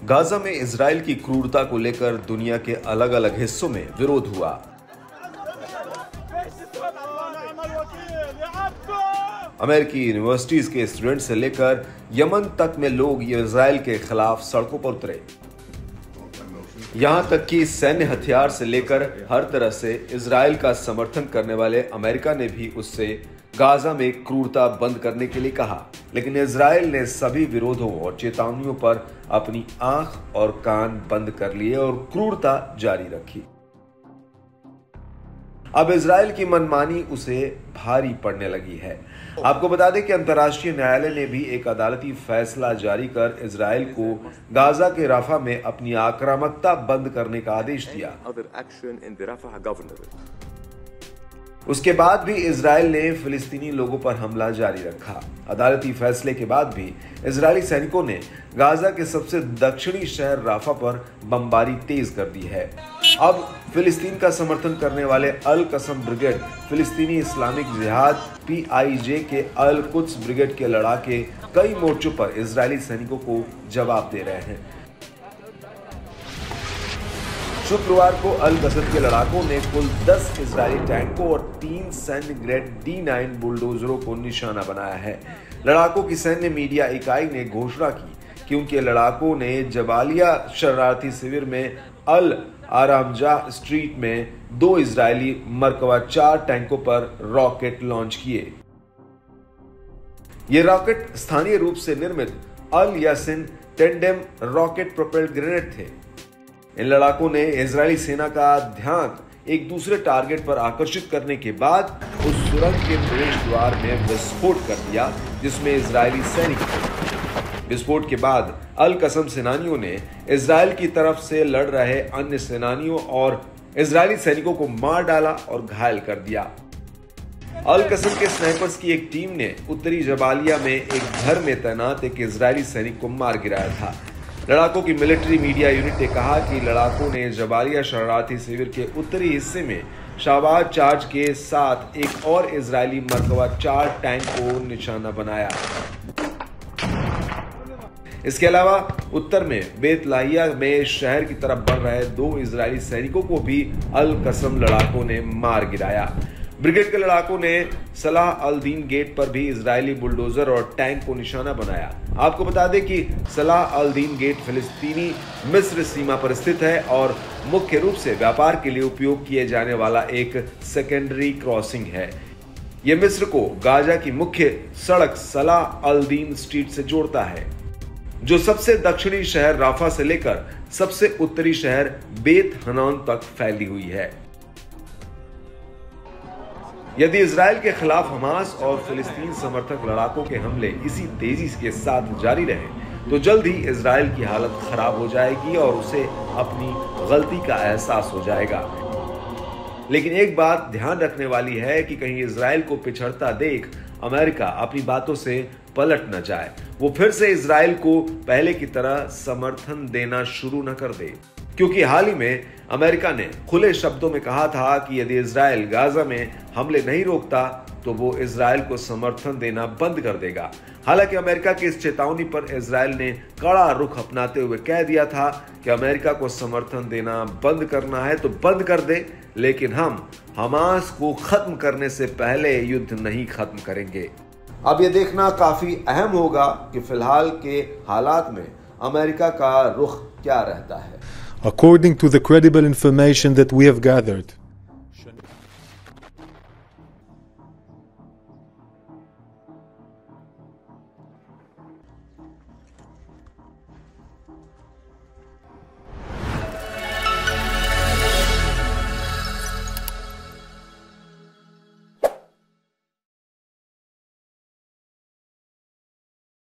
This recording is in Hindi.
गाजा में इजराइल की क्रूरता को लेकर दुनिया के अलग अलग हिस्सों में विरोध हुआ। अमेरिकी यूनिवर्सिटीज के स्टूडेंट से लेकर यमन तक में लोग इजराइल के खिलाफ सड़कों पर उतरे। यहां तक कि सैन्य हथियार से लेकर हर तरह से इजराइल का समर्थन करने वाले अमेरिका ने भी उससे गाजा में क्रूरता बंद करने के लिए कहा, लेकिन इजराइल ने सभी विरोधों और चेतावनियों पर अपनी आंख और कान बंद कर लिए और क्रूरता जारी रखी। अब इजराइल की मनमानी उसे भारी पड़ने लगी है। आपको बता दें कि अंतर्राष्ट्रीय न्यायालय ने भी एक अदालती फैसला जारी कर इजराइल को गाजा के राफा में अपनी आक्रामकता बंद करने का आदेश दिया। उसके बाद भी इजराइल ने फिलिस्तीनी लोगों पर हमला जारी रखा। अदालती फैसले के बाद भी इजरायली सैनिकों ने गाजा के सबसे दक्षिणी शहर राफा पर बमबारी तेज कर दी है। अब फिलिस्तीन का समर्थन करने वाले अल कसम ब्रिगेड, फिलिस्तीनी इस्लामिक जिहाद PIJ के अल कुद्स ब्रिगेड के लड़ाके कई मोर्चों पर इजरायली सैनिकों को जवाब दे रहे हैं। शुक्रवार को अल कसम के लड़ाकों ने कुल 10 इजरायली टैंकों और 3 सैन्य ग्रेड D9 बुलडोजरों को निशाना बनाया है। लड़ाकों की सैन्य मीडिया इकाई ने घोषणा की कि उनके लड़ाकों ने जबालिया शरणार्थी शिविर में अल आरामजा स्ट्रीट में 2 इजरायली मरकवा 4 टैंकों पर रॉकेट लॉन्च किए। ये रॉकेट स्थानीय रूप से निर्मित Al Yasin tandem rocket propelled grenade थे। इन लड़ाकों ने इजरायली सेना का ध्यान एक दूसरे टारगेट पर आकर्षित करने के बाद उस सुरंग के प्रवेश द्वार में विस्फोट कर दिया जिसमें इजरायली सैनिक थे। विस्फोट के बाद अल कसम सेनानियों ने इजराइल की तरफ से लड़ रहे अन्य सेनानियों और इजरायली सैनिकों को मार डाला और घायल कर दिया। अल कसम के स्नाइपर्स की एक टीम ने उत्तरी जबालिया में एक घर में तैनात एक इजरायली सैनिक को मार गिराया था। लड़ाकों की मिलिट्री मीडिया यूनिट ने कहा कि लड़ाकों ने जबालिया शरणार्थी शिविर के उत्तरी हिस्से में शाहबाज चार्ज के साथ एक और इजरायली मरकवा 4 टैंक को निशाना बनाया। इसके अलावा उत्तर में बेतलाहिया में शहर की तरफ बढ़ रहे 2 इजरायली सैनिकों को भी अल कसम लड़ाकों ने मार गिराया। ब्रिगेड के लड़ाकों ने सलाह अल दीन गेट पर भी इजरायली बुलडोजर और टैंक को निशाना बनाया। आपको बता दें कि सलाह अल दीन गेट फिलिस्तीनी मिस्र सीमा पर स्थित है और मुख्य रूप से व्यापार के लिए उपयोग किए जाने वाला एक सेकेंडरी क्रॉसिंग है। यह मिस्र को गाजा की मुख्य सड़क सलाह अल दीन स्ट्रीट से जोड़ता है, जो सबसे दक्षिणी शहर राफा से लेकर सबसे उत्तरी शहर बेत हनौन तक फैली हुई है। यदि इजराइल के खिलाफ हमास और फिलिस्तीन समर्थक लड़ाकों के हमले इसी तेजी के साथ जारी रहे तो जल्द ही इजराइल की हालत खराब हो जाएगी और उसे अपनी गलती का एहसास हो जाएगा। लेकिन एक बात ध्यान रखने वाली है कि कहीं इजराइल को पिछड़ता देख अमेरिका अपनी बातों से पलट न जाए, वो फिर से इजराइल को पहले की तरह समर्थन देना शुरू न कर दे, क्योंकि हाल ही में अमेरिका ने खुले शब्दों में कहा था कि यदि इजराइल गाजा में हमले नहीं रोकता तो वो इजराइल को समर्थन देना बंद कर देगा। हालांकि अमेरिका की इस चेतावनी पर इजराइल ने कड़ा रुख अपनाते हुए कह दिया था कि अमेरिका को समर्थन देना बंद करना है तो बंद कर दे, लेकिन हम हमास को खत्म करने से पहले युद्ध नहीं खत्म करेंगे। अब यह देखना काफी अहम होगा कि फिलहाल के हालात में अमेरिका का रुख क्या रहता है। According to the credible information that we have gathered,